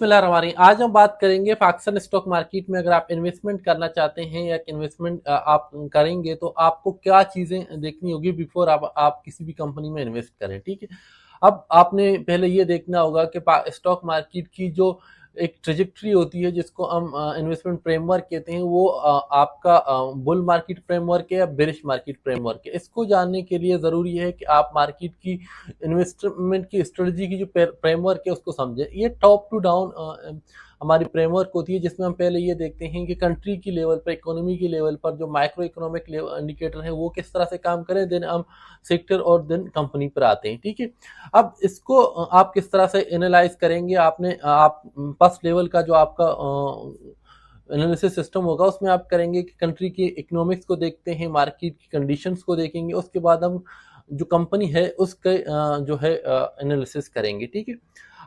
हमारी आज हम बात करेंगे पाकिस्तान स्टॉक मार्केट में। अगर आप इन्वेस्टमेंट करना चाहते हैं या इन्वेस्टमेंट आप करेंगे तो आपको क्या चीजें देखनी होगी बिफोर आप किसी भी कंपनी में इन्वेस्ट करें। ठीक है, अब आपने पहले ये देखना होगा कि स्टॉक मार्केट की जो एक ट्रेजेक्ट्री होती है जिसको हम इन्वेस्टमेंट फ्रेमवर्क कहते हैं, वो आपका बुल मार्केट फ्रेमवर्क है या बेरिश मार्केट फ्रेमवर्क है। इसको जानने के लिए ज़रूरी है कि आप मार्केट की इन्वेस्टमेंट की स्ट्रेटजी की जो फ्रेमवर्क है उसको समझें। ये टॉप टू डाउन हमारी फ्रेमवर्क होती है, जिसमें हम पहले ये देखते हैं कि कंट्री की लेवल पर, इकोनॉमी की लेवल पर जो माइक्रो इकोनॉमिक इंडिकेटर है वो किस तरह से काम करें, देन हम सेक्टर और देन कंपनी पर आते हैं। ठीक है, अब इसको आप किस तरह से एनालाइज करेंगे। आप फर्स्ट लेवल का जो आपका एनालिसिस सिस्टम होगा उसमें आप करेंगे कि कंट्री की इकोनॉमिक्स को देखते हैं, मार्केट की कंडीशंस को देखेंगे, उसके बाद हम जो कंपनी है उसके जो है एनालिसिस करेंगे। ठीक है,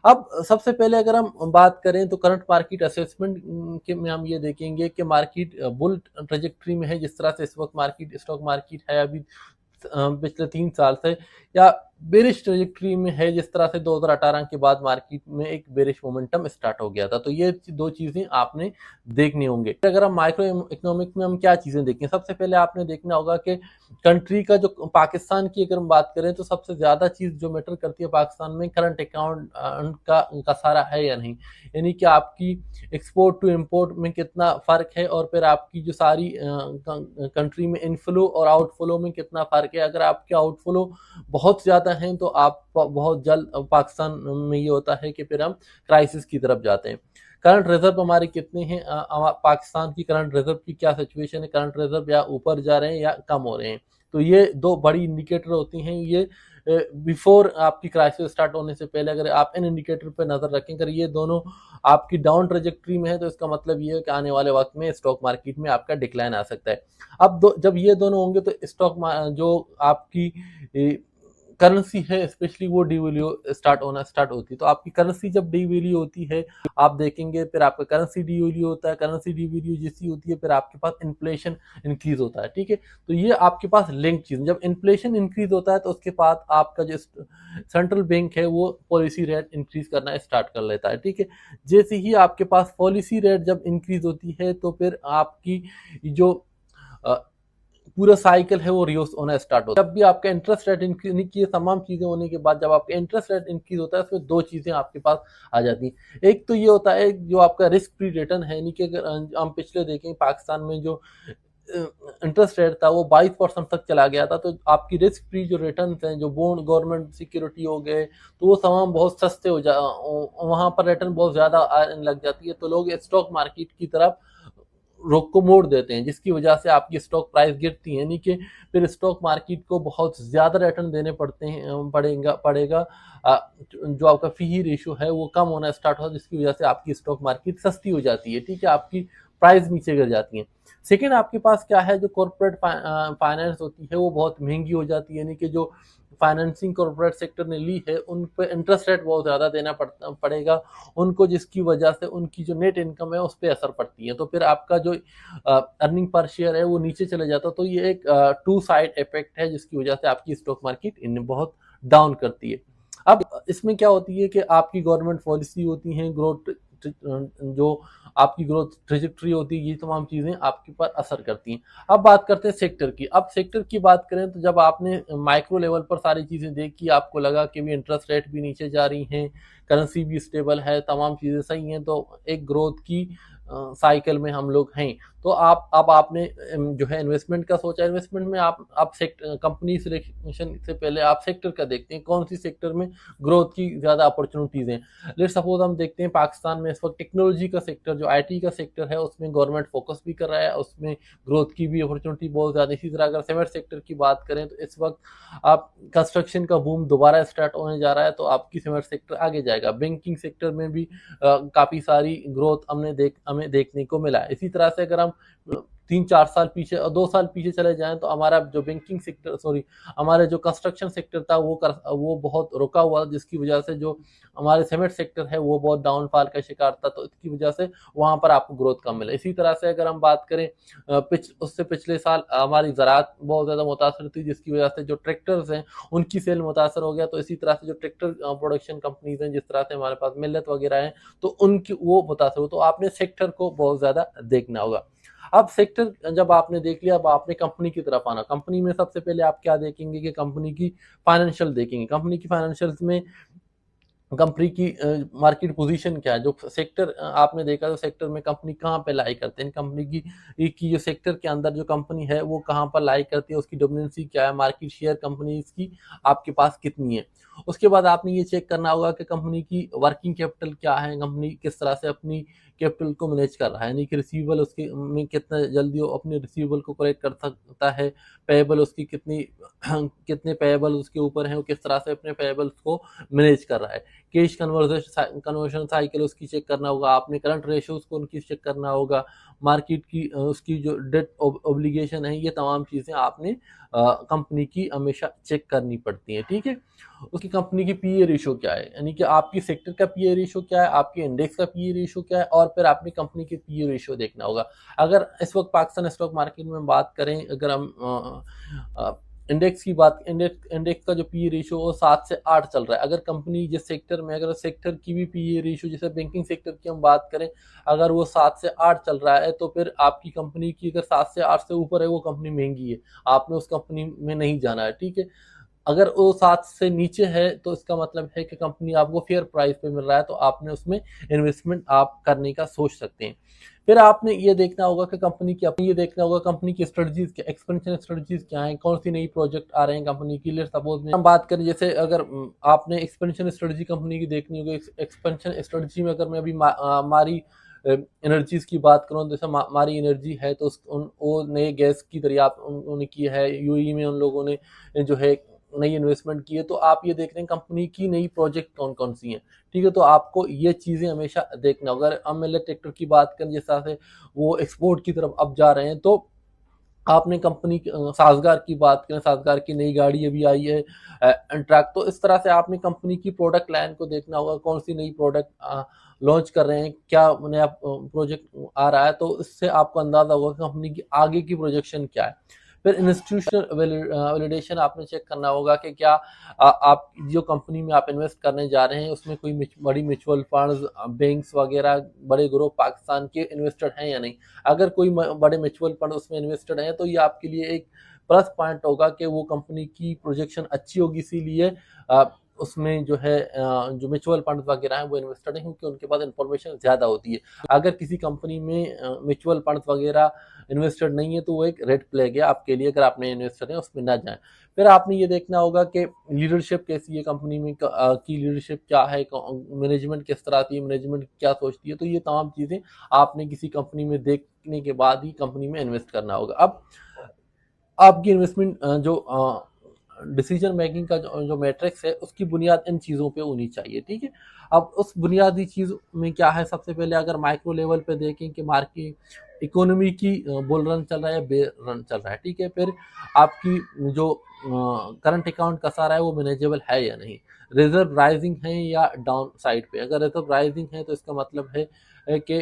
अब सबसे पहले अगर हम बात करें तो करंट मार्केट असेसमेंट के में हम ये देखेंगे कि मार्केट बुल ट्रेजेक्ट्री में है, जिस तरह से इस वक्त मार्केट स्टॉक मार्केट है अभी पिछले 3 साल से, या बेरिश ट्रेजेक्ट्री में है जिस तरह से 2018 के बाद मार्केट में एक बेरिश मोमेंटम स्टार्ट हो गया था। तो ये दो चीजें आपने देखनी होंगे। अगर हम माइक्रो इकोनॉमिक में हम क्या चीजें देखें, सबसे पहले आपने देखना होगा कि कंट्री का जो पाकिस्तान की अगर हम बात करें तो सबसे ज्यादा चीज जो मैटर करती है पाकिस्तान में करंट अकाउंट का सारा है या नहीं, यानी कि आपकी एक्सपोर्ट टू इम्पोर्ट में कितना फर्क है, और फिर आपकी जो सारी कंट्री में इनफ्लो और आउटफ्लो में कितना फर्क है। अगर आपके आउटफ्लो बहुत ज्यादा हैं तो आप बहुत जल्द पाकिस्तान में ये होता है कि फिर हम क्राइसिस की तरफ जाते हैं। करंट रिजर्व हमारे कितने हैं, पाकिस्तान की करंट रिजर्व की क्या सिचुएशन है, करंट रिजर्व या ऊपर जा रहे हैं या कम हो रहे हैं। तो ये दो बड़ी इंडिकेटर होती हैं। ये बिफोर आपकी क्राइसिस स्टार्ट होने से पहले अगर आप इन इंडिकेटर पर नजर रखें, अगर ये दोनों आपकी डाउन ट्रेजेक्ट्री में है तो इसका मतलब ये है कि आने वाले वक्त में स्टॉक मार्केट में आपका डिक्लाइन आ सकता है। अब जब ये दोनों होंगे तो जो आपकी करेंसी है स्पेशली वो डिवैल्यू स्टार्ट होती है। तो आपकी करेंसी जब डिवैल्यू होती है, आप देखेंगे फिर आपका करेंसी डिवैल्यू होता है, करेंसी डिवैल्यू जैसी होती है फिर आपके पास इन्फ्लेशन इंक्रीज होता है। ठीक है, तो ये आपके पास लिंक चीज, जब इन्फ्लेशन इंक्रीज होता है तो उसके बाद आपका जो सेंट्रल बैंक है वो पॉलिसी रेट इंक्रीज करना स्टार्ट कर लेता है। ठीक है, जैसे ही आपके पास पॉलिसी रेट जब इंक्रीज होती है तो फिर आपकी जो पूरा साइकिल है वो रिवर्स होना स्टार्ट होता है। जब भी आपका इंटरेस्ट रेट इंक्रीज की तमाम चीजें होने के बाद जब आपका इंटरेस्ट रेट इंक्रीज होता है, उसमें दो चीजें आपके पास आ जाती हैं। एक तो ये होता है जो आपका रिस्क फ्री रिटर्न है, यानी कि अगर हम पिछले देखें पाकिस्तान में जो इंटरेस्ट रेट था वो 22% तक चला गया था, तो आपकी रिस्क फ्री जो रिटर्न हैं, जो बॉन्ड गवर्नमेंट सिक्योरिटी हो गए, तो वो तमाम बहुत सस्ते हो जा, वहां पर रिटर्न बहुत ज्यादा आने लग जाती है, तो लोग स्टॉक मार्केट की तरफ रोक को मोड़ देते हैं, जिसकी वजह से आपकी स्टॉक प्राइस गिरती है, यानी कि फिर स्टॉक मार्केट को बहुत ज्यादा रिटर्न देने पड़ेगा। जो आपका फी रेशियो है वो कम होना स्टार्ट होता है, जिसकी वजह से आपकी स्टॉक मार्केट सस्ती हो जाती है। ठीक है, आपकी प्राइस नीचे गिर जाती है। सेकेंड, आपके पास क्या है, जो कॉर्पोरेट फाइनेंस होती है वो बहुत महंगी हो जाती है, यानी कि जो फाइनेंसिंग कॉर्पोरेट सेक्टर ने ली है उन पर इंटरेस्ट रेट बहुत ज़्यादा देना पड़ेगा उनको, जिसकी वजह से उनकी जो नेट इनकम है उस पर असर पड़ती है, तो फिर आपका जो अर्निंग पर शेयर है वो नीचे चले जाता है। तो ये एक टू साइड इफेक्ट है, जिसकी वजह से आपकी स्टॉक मार्केट इन्हें बहुत डाउन करती है। अब इसमें क्या होती है कि आपकी गवर्नमेंट पॉलिसी होती है, ग्रोथ जो आपकी ग्रोथ ट्रेजेक्ट्री होती है, ये तमाम चीजें आपके ऊपर असर करती हैं। अब बात करते हैं सेक्टर की। अब सेक्टर की बात करें तो जब आपने माइक्रो लेवल पर सारी चीजें देखी, आपको लगा कि भी इंटरेस्ट रेट भी नीचे जा रही हैं, करेंसी भी स्टेबल है, तमाम चीजें सही हैं, तो एक ग्रोथ की साइकिल में हम लोग हैं, तो अब आपने जो है इन्वेस्टमेंट का सोचा। इन्वेस्टमेंट में आप सेक्टर कंपनी सिलेक्शन से पहले आप सेक्टर का देखते हैं, कौन सी सेक्टर में ग्रोथ की ज्यादा अपॉर्चुनिटीज हैं। लेट सपोज हम देखते हैं पाकिस्तान में इस वक्त टेक्नोलॉजी का सेक्टर, जो आईटी का सेक्टर है, उसमें गवर्नमेंट फोकस भी कर रहा है, उसमें ग्रोथ की भी अपॉर्चुनिटी बहुत ज्यादा। इसी तरह अगर सीमेंट सेक्टर की बात करें तो इस वक्त आप कंस्ट्रक्शन का बूम दोबारा स्टार्ट होने जा रहा है, तो आपकी सीमेंट सेक्टर आगे जाएगा। बैंकिंग सेक्टर में भी काफी सारी ग्रोथ हमें देखने को मिला है। इसी तरह से अगर हम 3-4 साल पीछे और 2 साल पीछे चले जाएं तो हमारा जो बैंकिंग सेक्टर, सॉरी, हमारे जो कंस्ट्रक्शन सेक्टर था वो बहुत रुका हुआ, जिसकी वजह से जो हमारे सीमेंट सेक्टर है वो बहुत डाउनफॉल का शिकार था, तो इसकी वजह से वहां पर आपको ग्रोथ कम मिला। इसी तरह से अगर हम बात करें उससे पिछले साल हमारी ज़राअत बहुत ज़्यादा मुतासर थी, जिसकी वजह से जो ट्रैक्टर्स हैं उनकी सेल मुतासर हो गया। तो इसी तरह से जो ट्रैक्टर प्रोडक्शन कंपनीज हैं, जिस तरह से हमारे पास मिल्लत वगैरह हैं, तो उनकी वो मुतासर हो। तो आपने सेक्टर को बहुत ज़्यादा देखना होगा। अब सेक्टर जब आपने देख लिया, अब आपने कंपनी की तरफ आना। कंपनी में सबसे पहले आप क्या देखेंगे कि कंपनी की फाइनेंशियल देखेंगे। कंपनी की फाइनेंशियल्स में कंपनी की मार्केट पोजीशन क्या है, जो सेक्टर आपने देखा तो सेक्टर में कंपनी कहाँ पे लाई करते हैं, कंपनी की जो सेक्टर के अंदर जो कंपनी है वो कहाँ पर लाई करती है, उसकी डोमिनेंसी क्या है, मार्केट शेयर कंपनी की आपके पास कितनी है। उसके बाद आपने ये चेक करना होगा कि कंपनी की वर्किंग कैपिटल क्या है, कंपनी किस तरह से अपनी कैपिटल को मैनेज कर रहा है, यानी कि रिसीवेबल उसके में कितना जल्दी वो अपने रिसीवेबल को कलेक्ट कर सकता है, पेएबल उसकी कितने पेएबल उसके ऊपर है, वो किस तरह से अपने पेएबल्स को मैनेज कर रहा है। कैश कन्वर्जन साइकिल उसकी चेक करना होगा, आपने करंट रेशियोज को उनकी चेक करना होगा, मार्केट की उसकी जो डेट ऑब्लिगेशन है, ये तमाम चीज़ें आपने कंपनी की हमेशा चेक करनी पड़ती हैं, ठीक है। उसकी कंपनी की पीए रेशियो क्या है, यानी कि आपकी सेक्टर का पीए रेशियो क्या है, आपके इंडेक्स का पीए रेशियो क्या है, और फिर आपने कंपनी के पीए रेशियो देखना होगा। अगर इस वक्त पाकिस्तान स्टॉक मार्केट में बात करें, अगर हम इंडेक्स की बात, इंडेक्स का जो पी रेशियो वो 7 से 8 चल रहा है। अगर कंपनी जिस सेक्टर में, अगर सेक्टर की भी पी रेशियो, जैसे बैंकिंग सेक्टर की हम बात करें, अगर वो 7 से 8 चल रहा है, तो फिर आपकी कंपनी की अगर 7 से 8 से ऊपर है, वो कंपनी महंगी है, आपने उस कंपनी में नहीं जाना है, ठीक है। अगर वो 7 से नीचे है तो इसका मतलब है कि कंपनी आपको फेयर प्राइस पे मिल रहा है, तो आपने उसमें इन्वेस्टमेंट आप करने का सोच सकते हैं। फिर आपने ये देखना होगा कि कंपनी की, अपनी ये देखना होगा कंपनी की स्ट्रेटजीज, एक्सपेंशन स्ट्रेटजीज क्या है, कौन सी नई प्रोजेक्ट आ रहे हैं कंपनी की लिए। सपोज में हम बात करें, जैसे अगर आपने एक्सपेंशन स्ट्रेटजी कंपनी की देखनी होगी, एक्सपेंशन स्ट्रेटजी में अगर मैं अभी हमारी एनर्जीज की बात करूँ, जैसे हमारी एनर्जी है, तो वो नए गैस की दरियाफ्त उन्होंने की है, यूएई में उन लोगों ने जो है नई इन्वेस्टमेंट की है। तो आप ये देख रहे हैं कंपनी की नई प्रोजेक्ट कौन कौन सी हैं, ठीक है। तो आपको ये चीज़ें हमेशा देखना होगा। अगर हम मिलेट ट्रैक्टर की बात करें, जिस तरह से वो एक्सपोर्ट की तरफ अब जा रहे हैं, तो आपने कंपनी साजगार की बात करें, साजगार की नई गाड़ी अभी आई है ट्रक, तो इस तरह से आपने कंपनी की प्रोडक्ट लाइन को देखना होगा, कौन सी नई प्रोडक्ट लॉन्च कर रहे हैं, क्या नया प्रोजेक्ट आ रहा है, तो इससे आपको अंदाजा होगा कि कंपनी की आगे की प्रोजेक्शन क्या है। फिर इंस्टीट्यूशनल वैलिडेशन आपने चेक करना होगा कि क्या आप जो कंपनी में आप इन्वेस्ट करने जा रहे हैं उसमें कोई बड़ी म्यूचुअल फंड्स, बैंक्स वगैरह, बड़े ग्रुप पाकिस्तान के इन्वेस्टेड हैं या नहीं। अगर कोई बड़े म्यूचुअल फंड उसमें इन्वेस्टेड हैं, तो ये आपके लिए एक प्लस पॉइंट होगा कि वो कंपनी की प्रोजेक्शन अच्छी होगी, इसीलिए उसमें जो है जो म्यूचुअल फंड वगैरह हैं वो इन्वेस्टेड हैं, क्योंकि उनके पास इंफॉर्मेशन ज़्यादा होती है। अगर किसी कंपनी में म्यूचुअल फंड वगैरह इन्वेस्टेड नहीं है, तो वो एक रेड फ्लैग है आपके लिए, अगर आपने इन्वेस्टेड है उसमें ना जाएं। फिर आपने ये देखना होगा कि लीडरशिप कैसी है कंपनी में, की लीडरशिप क्या है, मैनेजमेंट किस तरह की, मैनेजमेंट क्या सोचती है। तो ये तमाम चीज़ें आपने किसी कंपनी में देखने के बाद ही कंपनी में इन्वेस्ट करना होगा। अब आपकी इन्वेस्टमेंट जो डिसीजन मेकिंग का जो मैट्रिक्स है, उसकी बुनियाद इन चीज़ों पे होनी चाहिए, ठीक है। अब उस बुनियादी चीज़ में क्या है, सबसे पहले अगर माइक्रो लेवल पे देखें कि मार्केट इकोनॉमी की बुल रन चल रहा है, बेयर रन चल रहा है, ठीक है। फिर आपकी जो करंट अकाउंट कसा रहा है वो मैनेजेबल है या नहीं, रिजर्व राइजिंग है या डाउन साइड पे। अगर रिजर्व राइजिंग है तो इसका मतलब है कि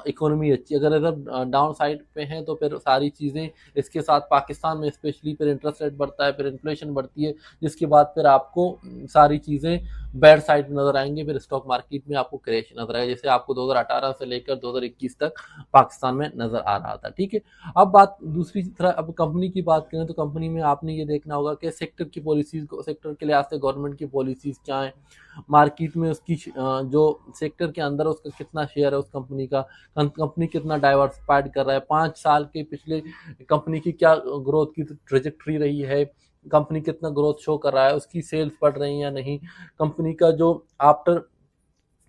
इकोनॉमी अच्छी, अगर रिजर्व डाउन साइड पे है तो फिर सारी चीज़ें, इसके साथ पाकिस्तान में स्पेशली फिर इंटरेस्ट रेट बढ़ता है, फिर इन्फ्लेशन बढ़ती है, जिसके बाद फिर आपको सारी चीज़ें बैड साइड नज़र आएंगे, फिर स्टॉक मार्केट में आपको क्रैश नजर आएगा, जैसे आपको 2018 से लेकर 2021 तक पाकिस्तान में नजर आ रहा था, ठीक है। अब बात दूसरी तरह, अब कंपनी की बात करें तो कंपनी में आपने ये देखना होगा कि सेक्टर की पॉलिसीज को, सेक्टर के लिहाज से गवर्नमेंट की पॉलिसीज क्या है, मार्केट में उसकी जो सेक्टर के अंदर उसका कितना शेयर है उस कंपनी का, कंपनी कितना डाइवर्सिफाइड कर रहा है, 5 साल के पिछले कंपनी की क्या ग्रोथ की ट्रेजेक्ट्री रही है, कंपनी कितना ग्रोथ शो कर रहा है, उसकी सेल्स बढ़ रही हैं या नहीं, कंपनी का जो आफ्टर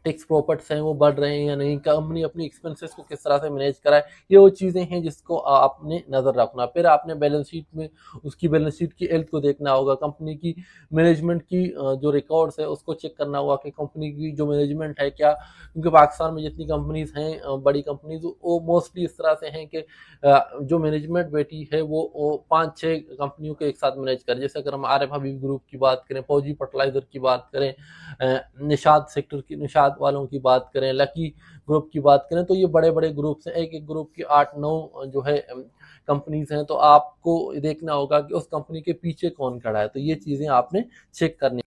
टैक्स प्रॉफिट्स हैं वो बढ़ रहे हैं या नहीं, कंपनी अपनी एक्सपेंसेस को किस तरह से मैनेज कराए, ये वो चीज़ें हैं जिसको आपने नज़र रखना। फिर आपने बैलेंस शीट में उसकी बैलेंस शीट की हेल्थ को देखना होगा, कंपनी की मैनेजमेंट की जो रिकॉर्ड्स है उसको चेक करना होगा कि कंपनी की जो मैनेजमेंट है क्या, क्योंकि पाकिस्तान में जितनी कंपनीज हैं बड़ी कंपनीज, वो मोस्टली इस तरह से हैं कि जो मैनेजमेंट बैठी है वो 5-6 कंपनियों के एक साथ मैनेज करे। जैसे अगर हम आरिफ हबीब ग्रुप की बात करें, फौजी फर्टिलाइजर की बात करें, निषाद सेक्टर की, निषाद वालों की बात करें, लकी ग्रुप की बात करें, तो ये बड़े बड़े ग्रुप्स हैं, एक एक ग्रुप की 8-9 जो है कंपनीज हैं। तो आपको देखना होगा कि उस कंपनी के पीछे कौन खड़ा है, तो ये चीज़ें आपने चेक करनी।